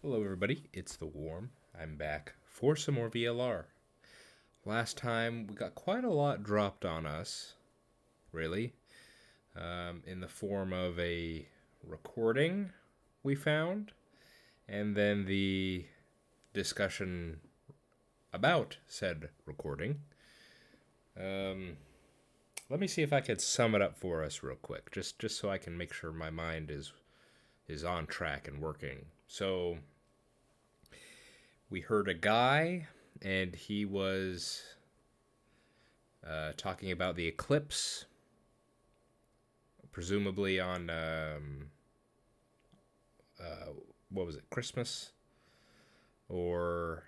Hello, everybody. It's the Warm. I'm back for some more VLR. Last time we got quite a lot dropped on us, really, in the form of a recording we found, and then the discussion about said recording. Um, Let me see if I could sum it up for us real quick, just so I can make sure my mind is on track and working. So we heard a guy, and he was talking about the eclipse, presumably on what was it, Christmas, or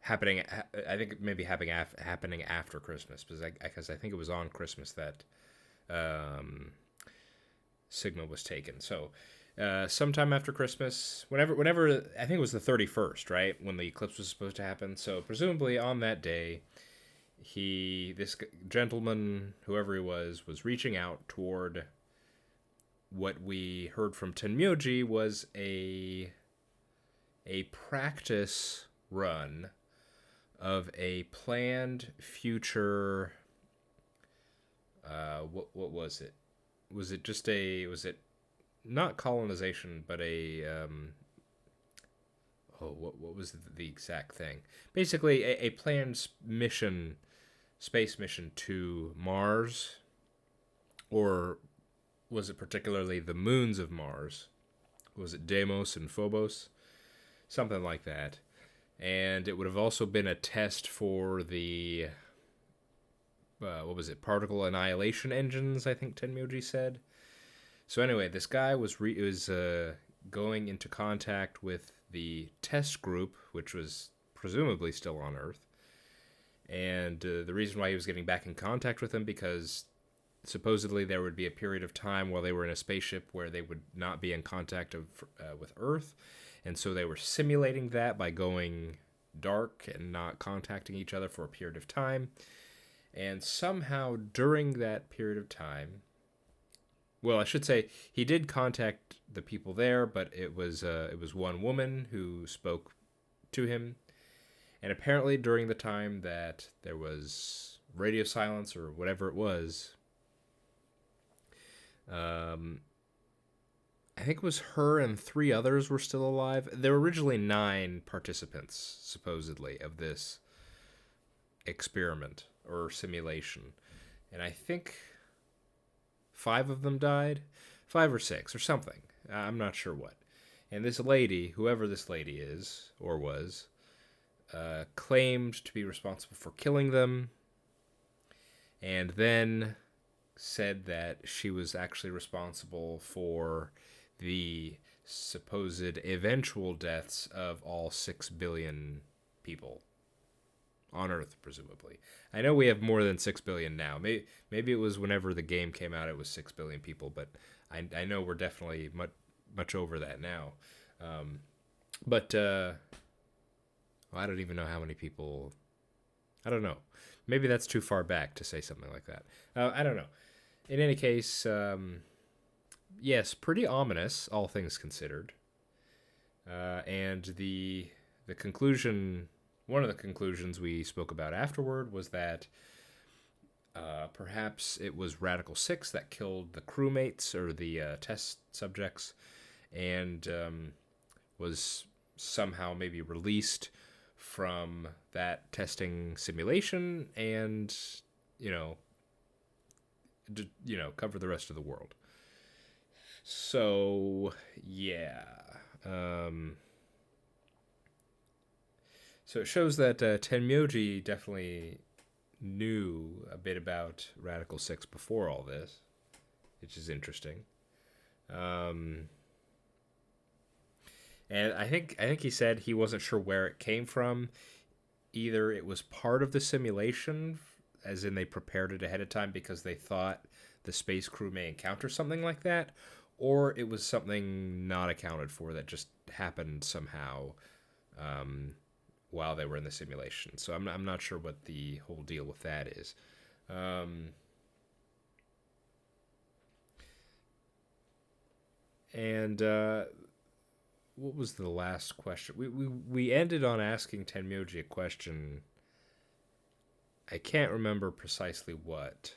happening. I think maybe happening after Christmas, because I think it was on Christmas that um, signal was taken. So sometime after Christmas, whenever I think it was the 31st, right, when the eclipse was supposed to happen. So presumably on that day, this gentleman, whoever he was reaching out toward what we heard from Tenmyoji was a practice run of a planned future. What was it? Was it not colonization, but a what was the exact thing? Basically, a planned mission, space mission to Mars, or was it particularly the moons of Mars? Was it Deimos and Phobos? Something like that. And it would have also been a test for the what was it? Particle annihilation engines, I think Tenmyoji said. So anyway, this guy was going into contact with the test group, which was presumably still on Earth. And the reason why he was getting back in contact with them, because supposedly there would be a period of time while they were in a spaceship where they would not be in contact with Earth, and so they were simulating that by going dark and not contacting each other for a period of time. And somehow during that period of time, well, I should say he did contact the people there, but it was one woman who spoke to him, and apparently during the time that there was radio silence or whatever it was, um, I think it was her and three others were still alive. There were originally 9 participants, supposedly, of this experiment or simulation. And I think 5 of them died. 5 or 6 or something. I'm not sure what. And this lady, whoever this lady is or was, claimed to be responsible for killing them, and then said that she was actually responsible for the supposed eventual deaths of all 6 billion people on Earth, presumably. I know we have more than 6 billion now. Maybe it was whenever the game came out, it was 6 billion people, but I know we're definitely much over that now. But well, I don't even know how many people. I don't know. Maybe that's too far back to say something like that. I don't know. In any case, yes, pretty ominous, all things considered. And the conclusion, one of the conclusions we spoke about afterward was that perhaps it was Radical Six that killed the crewmates or the test subjects, and was somehow maybe released from that testing simulation, and you know, cover the rest of the world. So yeah. Um, so it shows that Tenmyoji definitely knew a bit about Radical Six before all this, which is interesting. Um, and I think he said he wasn't sure where it came from. Either it was part of the simulation, as in they prepared it ahead of time because they thought the space crew may encounter something like that, or it was something not accounted for that just happened somehow um, while they were in the simulation. So I'm not sure what the whole deal with that is. Um, and what was the last question? We ended on asking Tenmyoji a question. I can't remember precisely what,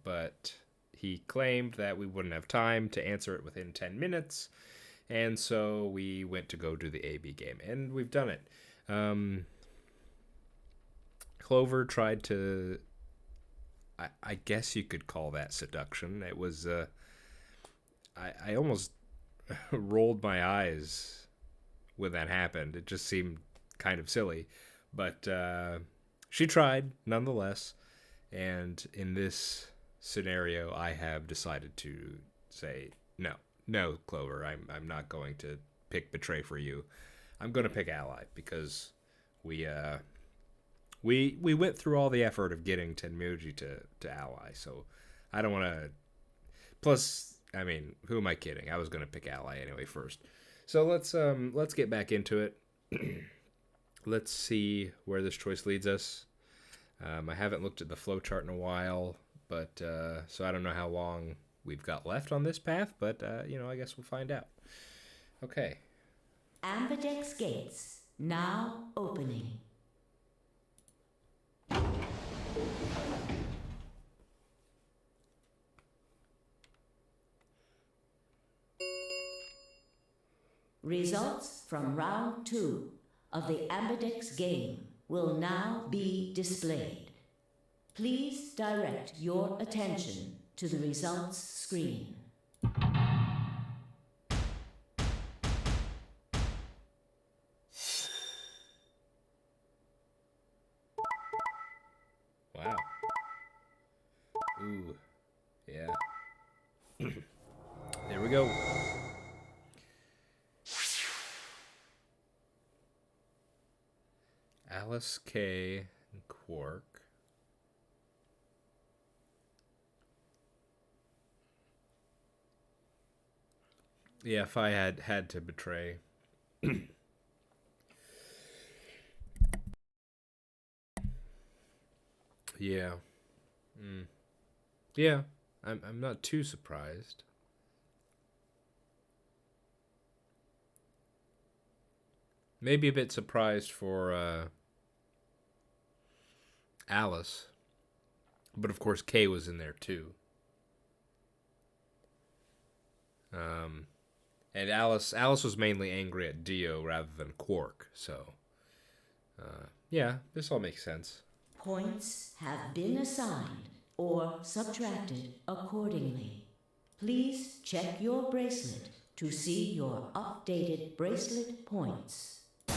but he claimed that we wouldn't have time to answer it within 10 minutes, and so we went to go do the AB game, and we've done it. Clover tried to, I guess you could call that seduction. It was, I almost rolled my eyes when that happened. It just seemed kind of silly, but she tried nonetheless. And in this scenario, I have decided to say no, Clover. I'm not going to pick Betray for you. I'm going to pick Ally because we went through all the effort of getting Tenmyoji to Ally. So I don't want to. Plus, I mean, who am I kidding? I was going to pick Ally anyway first. So let's get back into it. Let's see where this choice leads us. I haven't looked at the flowchart in a while, but so I don't know how long we've got left on this path, but I guess we'll find out. Okay. Ambidex gates now opening. Results from round 2 of the Ambidex game will now be displayed. Please direct your attention to the results screen. Wow. Ooh. Yeah. There we go. Alice K and Quark. Yeah, if I had to betray. Yeah. Yeah, I'm not too surprised. Maybe a bit surprised for Alice. But of course Kay was in there too. And Alice was mainly angry at Dio rather than Quark, so yeah, this all makes sense. Points have been assigned or subtracted accordingly. Please check your bracelet to see your updated bracelet points. I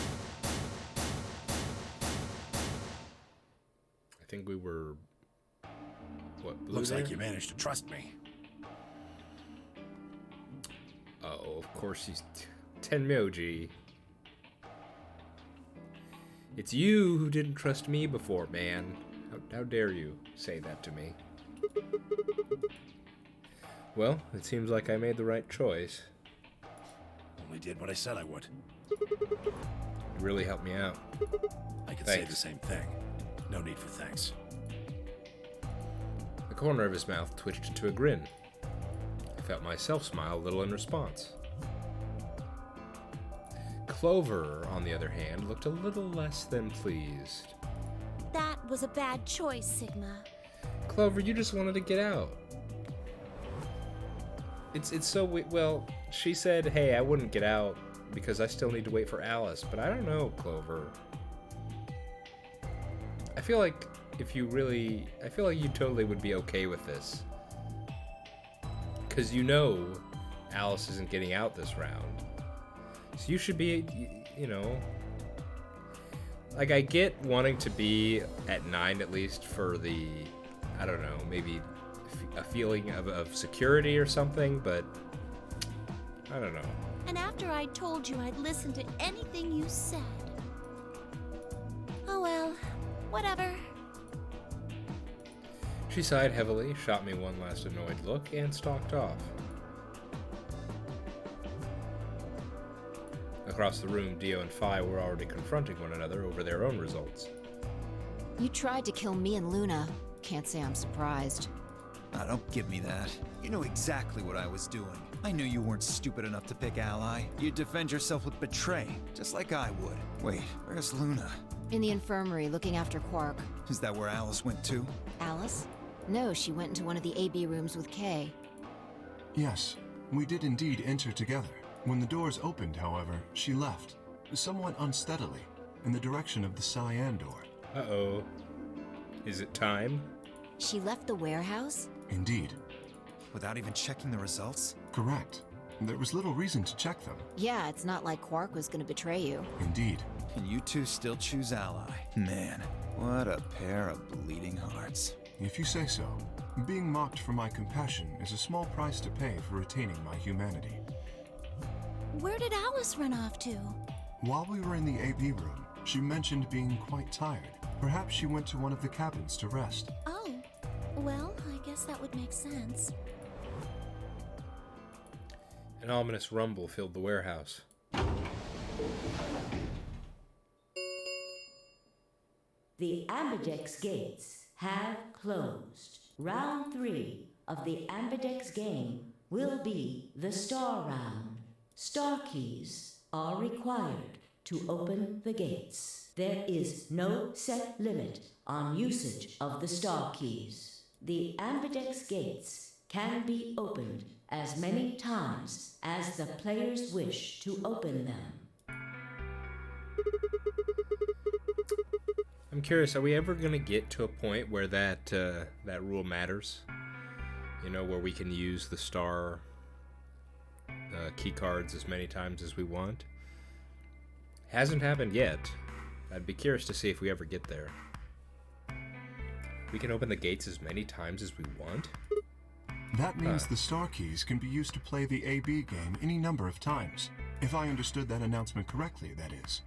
think we were... What, blue Looks there? like you managed to trust me. Oh, of course he's Tenmyoji. It's you who didn't trust me before, man. How dare you say that to me? Well, it seems like I made the right choice. Only did what I said I would. You really helped me out. I could say Thanks. the same thing. No need for thanks. The corner of his mouth twitched into a grin. I felt myself smile a little in response. Clover, on the other hand, looked a little less than pleased. That was a bad choice, Sigma. Clover, you just wanted to get out. It's so well, she said, hey, I wouldn't get out because I still need to wait for Alice, but I don't know, Clover. I feel like you totally would be okay with this. Because Alice isn't getting out this round. So you should be, like, I get wanting to be at 9 at least for the, I don't know, maybe a feeling of security or something, but I don't know. And after I told you I'd listen to anything you said. Oh well, whatever. She sighed heavily, shot me one last annoyed look, and stalked off. Across the room, Dio and Phi were already confronting one another over their own results. You tried to kill me and Luna. Can't say I'm surprised. Don't give me that. You know exactly what I was doing. I knew you weren't stupid enough to pick Ally. You'd defend yourself with Betray, just like I would. Wait, where's Luna? In the infirmary, looking after Quark. Is that where Alice went too? Alice? No, she went into one of the AB rooms with Kay. Yes, we did indeed enter together. When the doors opened, however, she left, somewhat unsteadily, in the direction of the Cyan door. Uh-oh. Is it time? She left the warehouse? Indeed. Without even checking the results? Correct. There was little reason to check them. Yeah, it's not like Quark was gonna betray you. Indeed. And you two still choose Ally. Man, what a pair of bleeding hearts. If you say so. Being mocked for my compassion is a small price to pay for retaining my humanity. Where did Alice run off to? While we were in the AB room, she mentioned being quite tired. Perhaps she went to one of the cabins to rest. Oh, well, I guess that would make sense. An ominous rumble filled the warehouse. The Ambidex gates have closed. Round 3 of the Ambidex game will be the Star Round. Star keys are required to open the gates. There is no set limit on usage of the Star keys. The Ambidex gates can be opened as many times as the players wish to open them. I'm curious, are we ever going to get to a point where that rule matters? You know, where we can use the star key cards as many times as we want? Hasn't happened yet. I'd be curious to see if we ever get there. We can open the gates as many times as we want? That means the star keys can be used to play the AB game any number of times. If I understood that announcement correctly, that is.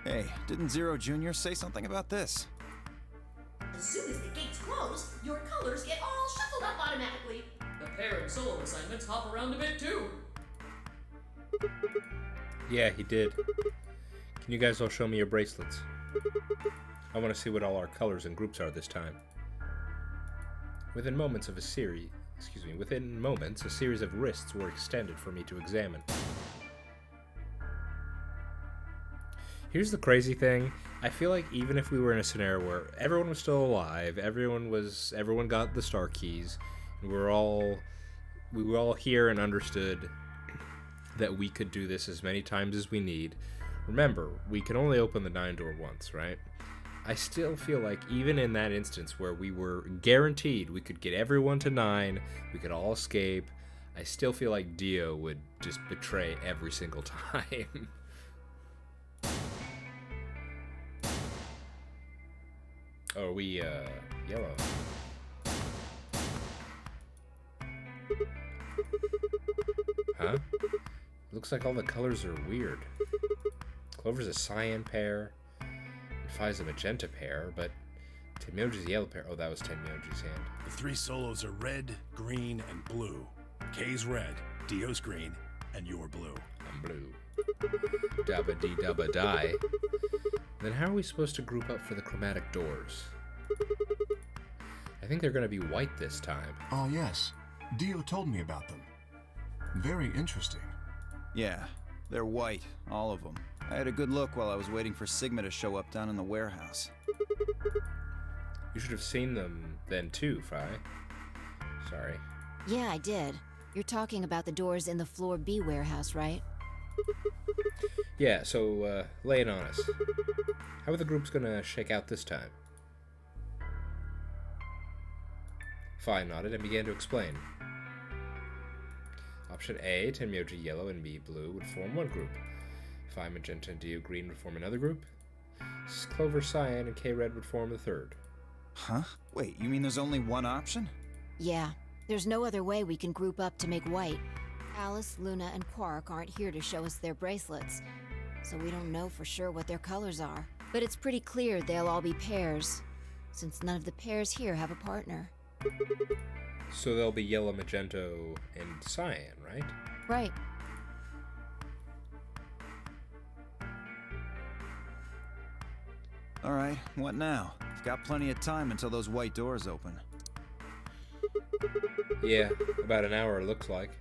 Hey, didn't Zero Jr. say something about this? As soon as the gates close, your colors get all shuffled up automatically. The pair and solo assignments hop around a bit too. Yeah, he did. Can you guys all show me your bracelets? I want to see what all our colors and groups are this time. Within moments, a series of wrists were extended for me to examine. Here's the crazy thing. I feel like even if we were in a scenario where everyone was still alive, everyone got the star keys, and we were all here and understood that we could do this as many times as we need. Remember, we can only open the 9 door once, right? I still feel like even in that instance where we were guaranteed we could get everyone to 9, we could all escape, I still feel like Dio would just betray every single time. Oh, are we, yellow? Huh? Looks like all the colors are weird. Clover's a cyan pair, and Phi's a magenta pair, but Tenmyoji's a yellow pair. Oh, that was Tenmyoji's hand. The 3 solos are red, green, and blue. Kay's red, Dio's green, and you're blue. I'm blue. Dabba dee dabba die. Then how are we supposed to group up for the chromatic doors? I think they're going to be white this time. Ah, yes. Dio told me about them. Very interesting. Yeah, they're white, all of them. I had a good look while I was waiting for Sigma to show up down in the warehouse. You should have seen them then too, Phi. Sorry. Yeah, I did. You're talking about the doors in the Floor B warehouse, right? Yeah, so, lay it on us. How are the groups gonna shake out this time? Phi nodded and began to explain. Option A, Tenmyoji yellow and me blue would form one group. Phi magenta and Dio green would form another group. Clover cyan and K red would form the third. Huh? Wait, you mean there's only one option? Yeah. There's no other way we can group up to make white. Alice, Luna, and Quark aren't here to show us their bracelets, so we don't know for sure what their colors are. But it's pretty clear they'll all be pairs, since none of the pairs here have a partner. So they'll be yellow, magento, and cyan, right? Right. Alright, what now? We've got plenty of time until those white doors open. Yeah, about an hour it looks like.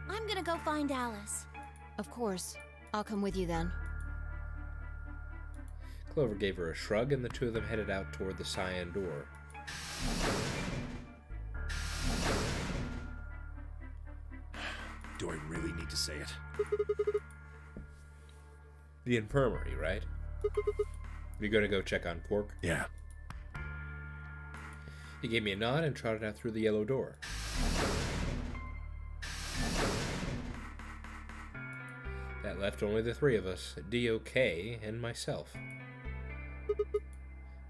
I'm gonna go find Alice. Of course. I'll come with you then. Clover gave her a shrug, and the two of them headed out toward the cyan door. Do I really need to say it? The infirmary, right? You're gonna go check on Quark? Yeah. He gave me a nod and trotted out through the yellow door. That left only the three of us, DOK and myself.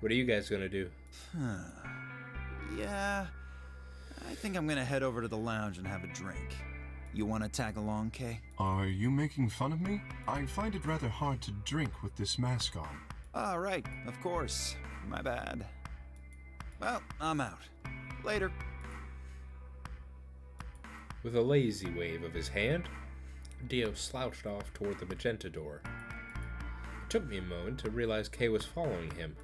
What are you guys gonna do? Yeah, I think I'm gonna head over to the lounge and have a drink. You wanna tag along, Kay? Are you making fun of me? I find it rather hard to drink with this mask on. Ah, right, of course. My bad. Well, I'm out. Later. With a lazy wave of his hand, Dio slouched off toward the magenta door. It took me a moment to realize Kay was following him.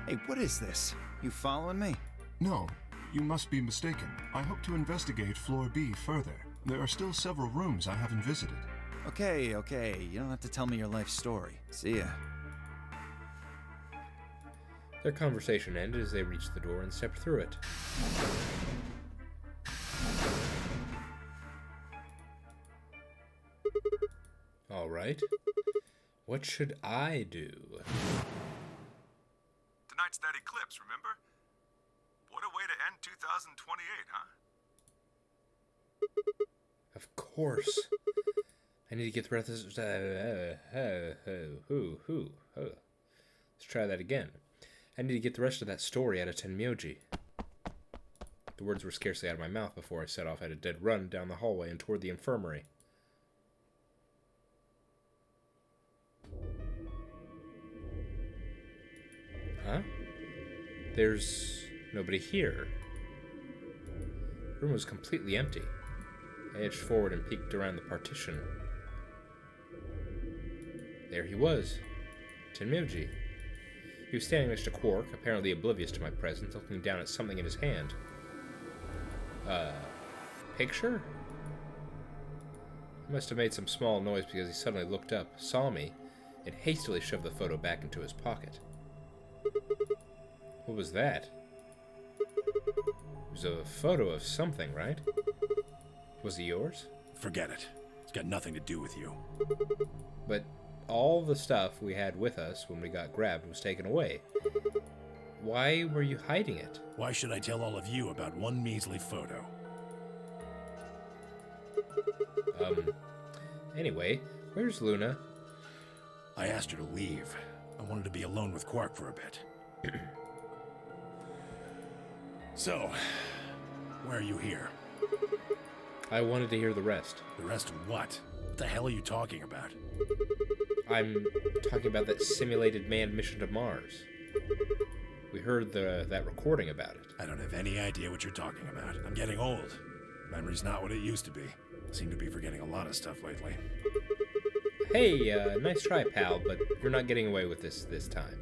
Hey, what is this? You following me? No, you must be mistaken. I hope to investigate floor B further. There are still several rooms I haven't visited. Okay. You don't have to tell me your life story. See ya. Their conversation ended as they reached the door and stepped through it. All right. What should I do? Tonight's that eclipse, remember? What a way to end 2028, huh? Of course. I need to get the rest of this. Let's try that again. I need to get the rest of that story out of Tenmyoji. The words were scarcely out of my mouth before I set off at a dead run down the hallway and toward the infirmary. Huh? There's nobody here. The room was completely empty. I edged forward and peeked around the partition. There he was, Tenmyoji. He was standing next to Quark, apparently oblivious to my presence, looking down at something in his hand. Picture? He must have made some small noise because he suddenly looked up, saw me, and hastily shoved the photo back into his pocket. What was that? It was a photo of something, right? Was it yours? Forget it. It's got nothing to do with you. But all the stuff we had with us when we got grabbed was taken away. Why were you hiding it? Why should I tell all of you about one measly photo? Anyway, where's Luna? I asked her to leave. I wanted to be alone with Quark for a bit. So, why are you here? I wanted to hear the rest. The rest of what? What the hell are you talking about? I'm talking about that simulated manned mission to Mars. We heard that recording about it. I don't have any idea what you're talking about. I'm getting old. Memory's not what it used to be. Seem to be forgetting a lot of stuff lately. Hey, nice try, pal, but you're not getting away with this time.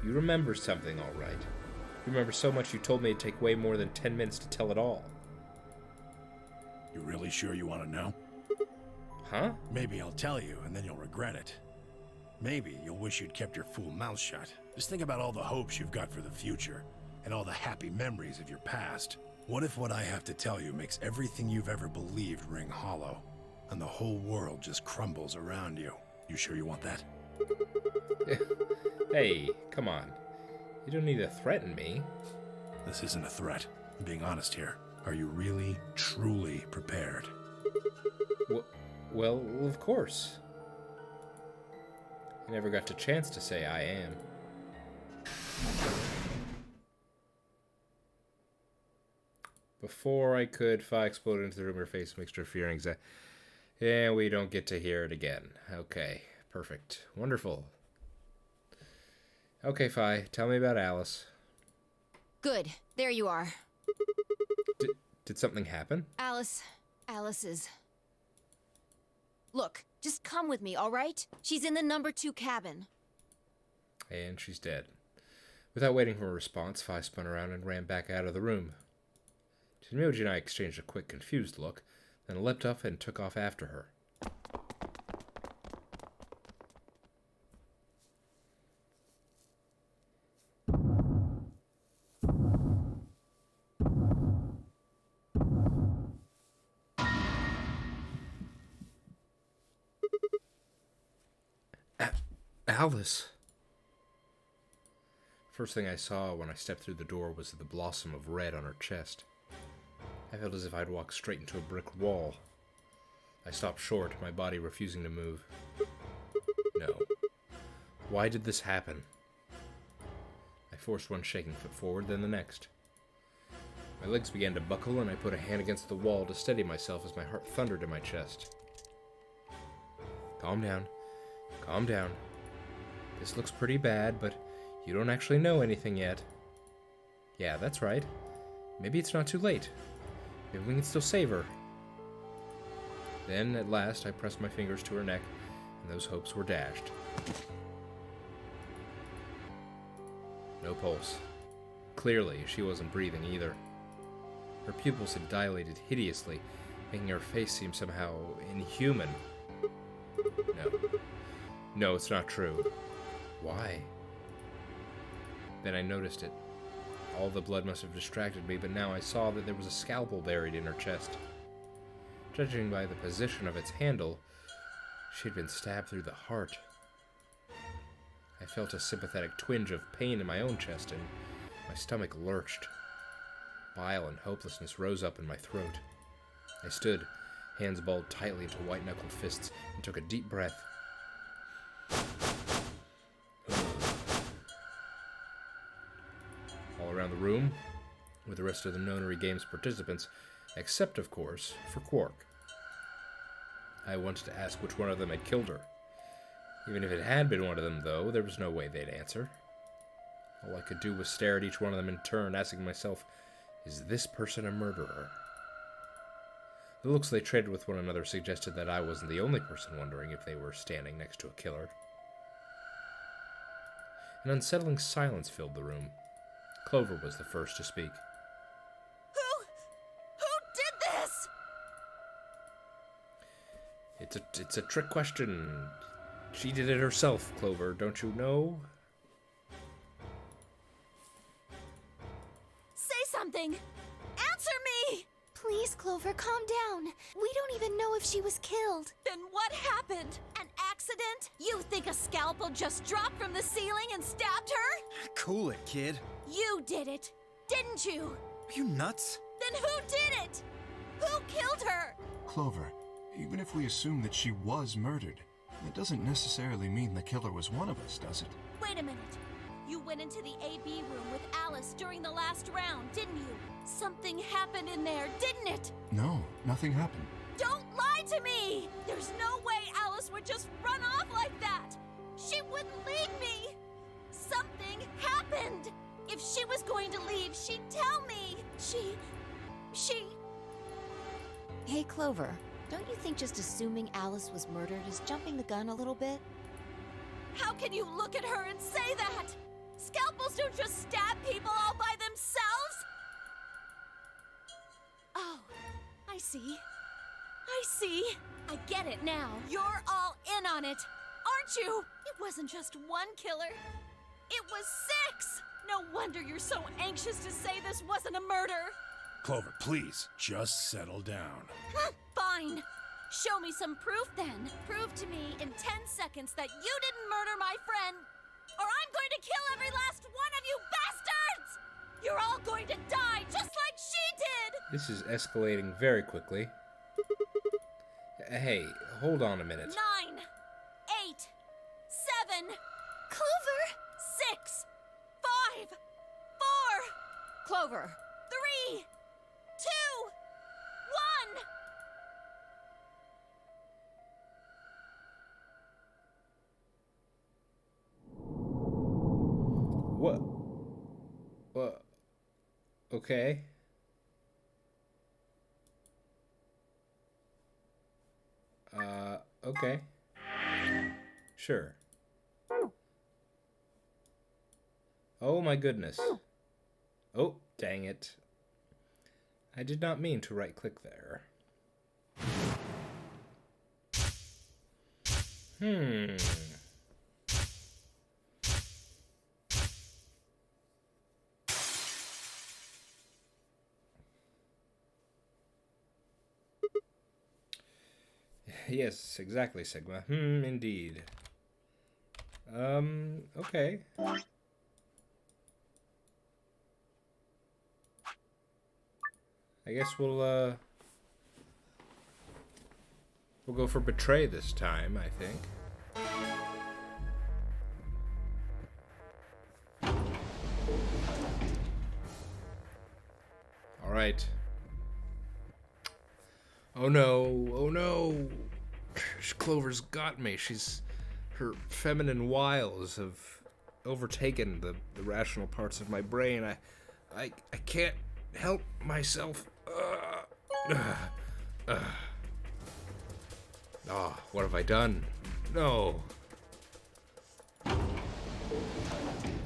You remember something, all right. You remember so much you told me it'd take way more than 10 minutes to tell it all. You really sure you want to know? Huh? Maybe I'll tell you, and then you'll regret it. Maybe you'll wish you'd kept your fool mouth shut. Just think about all the hopes you've got for the future, and all the happy memories of your past. What if what I have to tell you makes everything you've ever believed ring hollow, and the whole world just crumbles around you? You sure you want that? Hey, come on. You don't need to threaten me. This isn't a threat. I'm being honest here. Are you really, truly prepared? Well, of course. I never got the chance to say I am. Before I could, Phi exploded into the room, her face mixture of fear and anxiety. Yeah, we don't get to hear it again. Okay, perfect. Wonderful. Okay, Phi, tell me about Alice. Good. There you are. Did something happen? Alice is... Look, just come with me, all right? She's in the number 2 cabin. And she's dead. Without waiting for a response, Fi spun around and ran back out of the room. Tenmyoji and I exchanged a quick, confused look, then leapt up and took off after her. Alice! First thing I saw when I stepped through the door was the blossom of red on her chest. I felt as if I'd walked straight into a brick wall. I stopped short, my body refusing to move. No. Why did this happen? I forced one shaking foot forward, then the next. My legs began to buckle, and I put a hand against the wall to steady myself as my heart thundered in my chest. Calm down. Calm down. This looks pretty bad, but you don't actually know anything yet. Yeah, that's right. Maybe it's not too late. Maybe we can still save her. Then, at last, I pressed my fingers to her neck, and those hopes were dashed. No pulse. Clearly, she wasn't breathing either. Her pupils had dilated hideously, making her face seem somehow inhuman. No. No, it's not true. Why? Then I noticed it. All the blood must have distracted me, but now I saw that there was a scalpel buried in her chest. Judging by the position of its handle, she had been stabbed through the heart. I felt a sympathetic twinge of pain in my own chest, and my stomach lurched. Bile and hopelessness rose up in my throat. I stood, hands balled tightly into white-knuckled fists, and took a deep breath. All around the room, with the rest of the Nonary Games participants, except, of course, for Quark. I wanted to ask which one of them had killed her. Even if it had been one of them, though, there was no way they'd answer. All I could do was stare at each one of them in turn, asking myself, is this person a murderer? The looks they traded with one another suggested that I wasn't the only person wondering if they were standing next to a killer. An unsettling silence filled the room. Clover was the first to speak. Who did this? It's a trick question. She did it herself, Clover, don't you know? Say something! Answer me! Please, Clover, calm down. We don't even know if she was killed. Then what happened? An accident? You think a scalpel just dropped from the ceiling and stabbed her? Cool it, kid. You did it, didn't you? Are you nuts? Then who did it? Who killed her? Clover, even if we assume that she was murdered, that doesn't necessarily mean the killer was one of us, does it? Wait a minute. You went into the AB room with Alice during the last round, didn't you? Something happened in there, didn't it? No, nothing happened. Don't lie to me! There's no way Alice would just run off like that! She wouldn't leave me! Something happened! If she was going to leave, she'd tell me! She... Hey, Clover, don't you think just assuming Alice was murdered is jumping the gun a little bit? How can you look at her and say that? Scalpels don't just stab people all by themselves! Oh, I see. I get it now. You're all in on it, aren't you? It wasn't just one killer. It was 6! No wonder you're so anxious to say this wasn't a murder. Clover, please, just settle down. Fine. Show me some proof then. Prove to me in 10 seconds that you didn't murder my friend, or I'm going to kill every last one of you bastards! You're all going to die just like she did! This is escalating very quickly. Hey, hold on a minute. 9, 8, 7, Clover! 6, 5, 4, Clover! 3, 2, 1! What? Okay. Okay. Sure. Oh my goodness. Oh, dang it. I did not mean to right-click there. Yes, exactly, Sigma. Indeed. Okay. I guess we'll go for betray this time, I think. All right. Oh no. Oh no. Clover's got me. Her feminine wiles have overtaken the rational parts of my brain. I can't help myself. Oh, what have I done? No.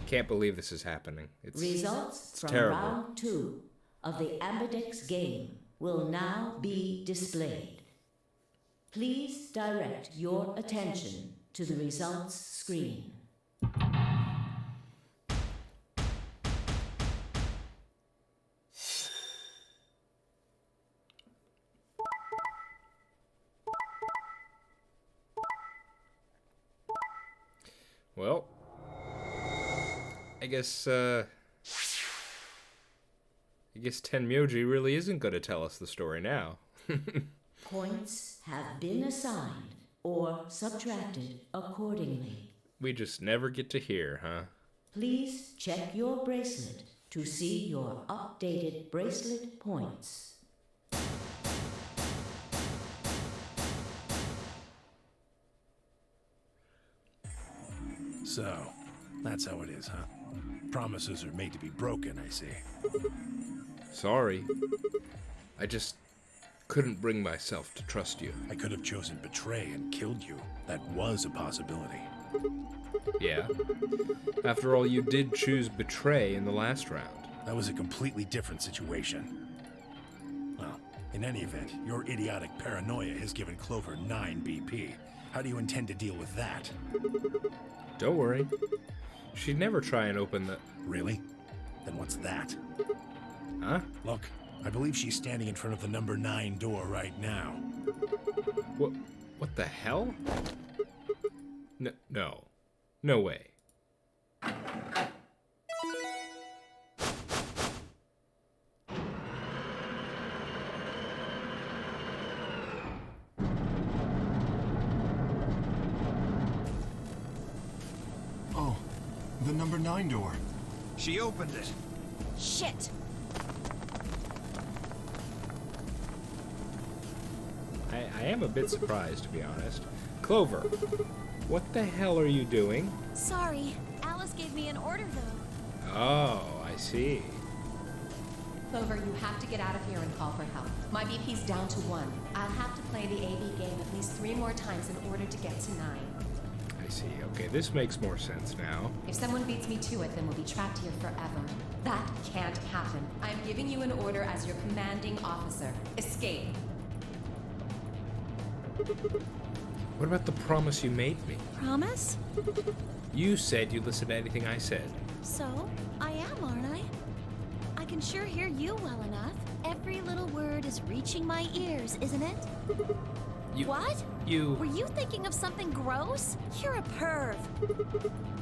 Can't believe this is happening. Results it's from terrible. round 2 of the Ambidex game will now be displayed. Please direct your attention to the results screen. Well, I guess Tenmyoji really isn't going to tell us the story now. Points have been assigned or subtracted accordingly. We just never get to hear, huh? Please check your bracelet to see your updated bracelet points. So, that's how it is, huh? Promises are made to be broken, I see. Sorry. I just couldn't bring myself to trust you. I could have chosen betray and killed you. That was a possibility. Yeah. After all, you did choose betray in the last round. That was a completely different situation. Well, in any event, your idiotic paranoia has given Clover 9 BP. How do you intend to deal with that? Don't worry. She'd never try and open the... Really? Then what's that? Huh? Look, I believe she's standing in front of the number 9 door right now. What the hell? No. No way. Oh, the number 9 door. She opened it. Shit! I am a bit surprised, to be honest. Clover, what the hell are you doing? Sorry, Alice gave me an order though. Oh, I see. Clover, you have to get out of here and call for help. My BP's down to 1. I'll have to play the AB game at least 3 more times in order to get to 9. I see. Okay, this makes more sense now. If someone beats me to it, then we'll be trapped here forever. That can't happen. I'm giving you an order as your commanding officer. Escape. What about the promise you made me? Promise? You said you'd listen to anything I said. So, I am, aren't I? I can sure hear you well enough. Every little word is reaching my ears, isn't it? What? Were you thinking of something gross? You're a perv.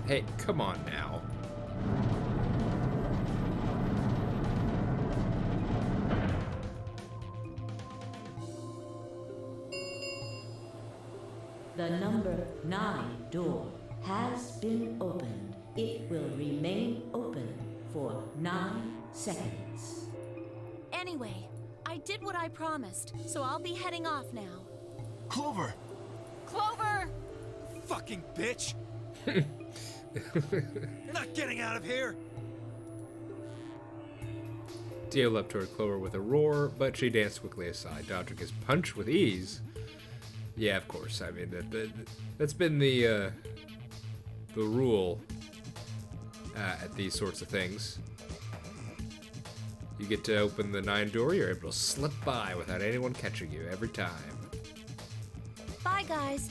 Hey, come on now. The number 9 door has been opened. It will remain open for 9 seconds. Anyway, I did what I promised, so I'll be heading off now. Clover! Clover! Fucking bitch! You're not getting out of here! Dio leapt toward Clover with a roar, but she danced quickly aside, dodging his punch with ease. Yeah, of course. I mean, that's been the rule at these sorts of things. You get to open the 9 door, you're able to slip by without anyone catching you every time. Bye, guys.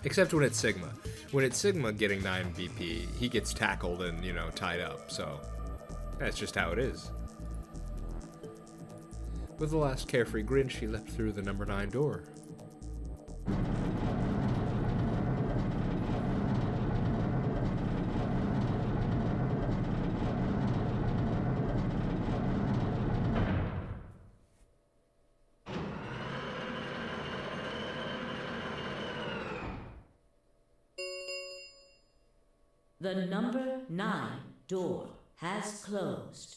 Except when it's Sigma. When it's Sigma getting 9 BP, he gets tackled and, you know, tied up, so that's just how it is. With the last carefree grin, she leapt through the number 9 door. The number 9 door has closed.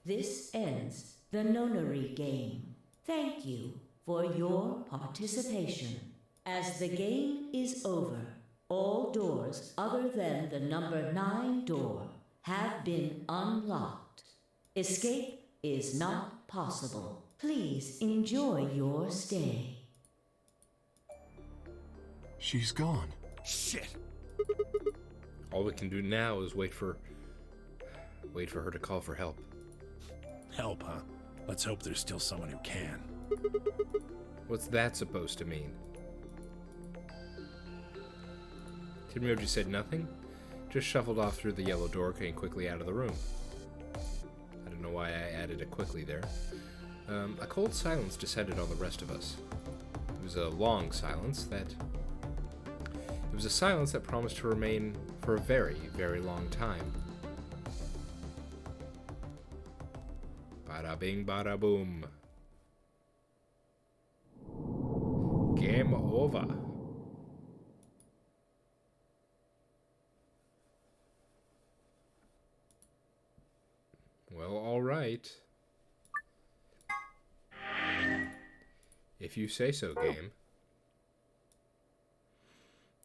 This ends the nonary game. Thank you for your participation. As the game is over, all doors other than the number 9 door have been unlocked. Escape is not possible. Please enjoy your stay. She's gone. Shit! All we can do now is wait for her to call for help. Help, huh? Let's hope there's still someone who can. What's that supposed to mean? Tenmyoji said nothing, just shuffled off through the yellow door, came quickly out of the room. I don't know why I added a quickly there. A cold silence descended on the rest of us. It was a long silence that... It was a silence that promised to remain for a very, very long time. Bada bing, bada boom. Game over. Well, alright. If you say so, game.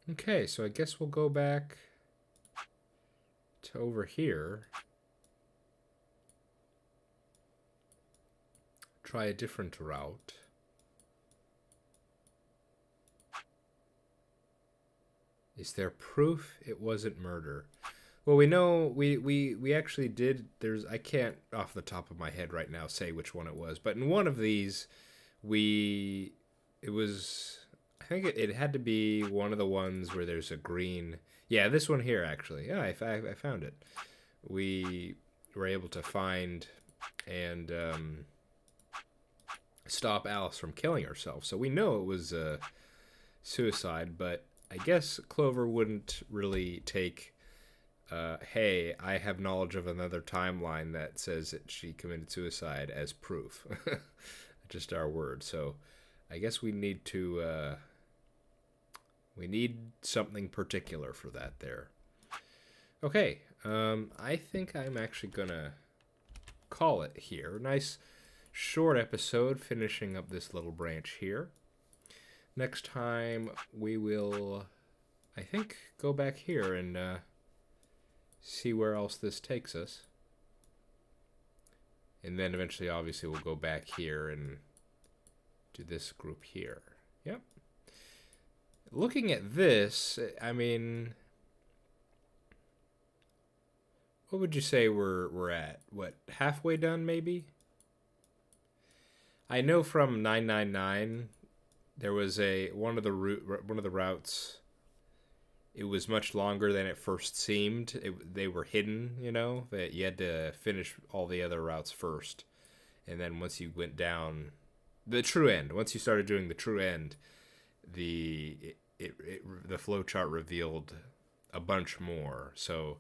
Okay, so I guess we'll go back to over here. Try a different route. Is there proof it wasn't murder? Well, we know we actually did. I can't off the top of my head right now say which one it was, but in one of these, it was. I think it had to be one of the ones where there's a green. Yeah, this one here actually. Yeah, I found it. We were able to find and stop Alice from killing herself. So we know it was suicide, but I guess Clover wouldn't really take, hey, I have knowledge of another timeline that says that she committed suicide as proof. Just our word. So I guess we need to, we need something particular for that there. Okay, I think I'm actually gonna call it here. Nice short episode finishing up this little branch here. Next time we will, I think, go back here and see where else this takes us. And then eventually, obviously, we'll go back here and do this group here. Yep. Looking at this, I mean, what would you say we're at? What, halfway done maybe? I know from 999 there was one of the routes. It was much longer than it first seemed. They were hidden, you know, that you had to finish all the other routes first. And then once you went down the true end, once you started doing the true end, the flowchart revealed a bunch more. So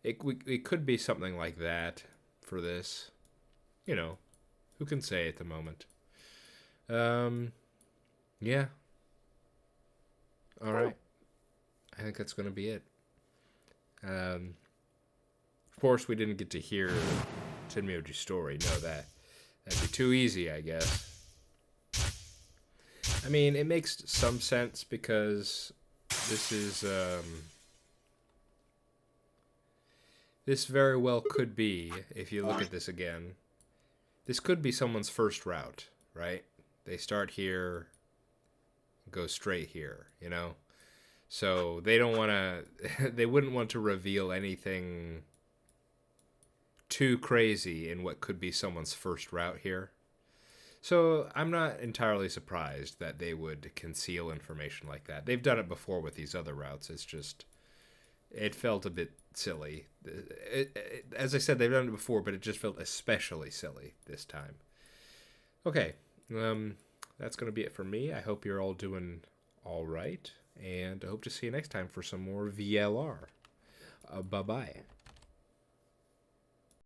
it could be something like that for this. You know, who can say at the moment? Yeah. All right. I think that's going to be it. Of course, we didn't get to hear Tenmyoji's story. No, that'd be too easy, I guess. I mean, it makes some sense because this is, this very well could be, if you look at this again, this could be someone's first route, right? They start here, go straight here, you know? So they don't want to, they wouldn't want to reveal anything too crazy in what could be someone's first route here. So I'm not entirely surprised that they would conceal information like that. They've done it before with these other routes. It's just, it felt a bit silly. As I said, they've done it before, but it just felt especially silly this time. Okay, that's going to be it for me. I hope you're all doing all right, and I hope to see you next time for some more VLR. Bye-bye.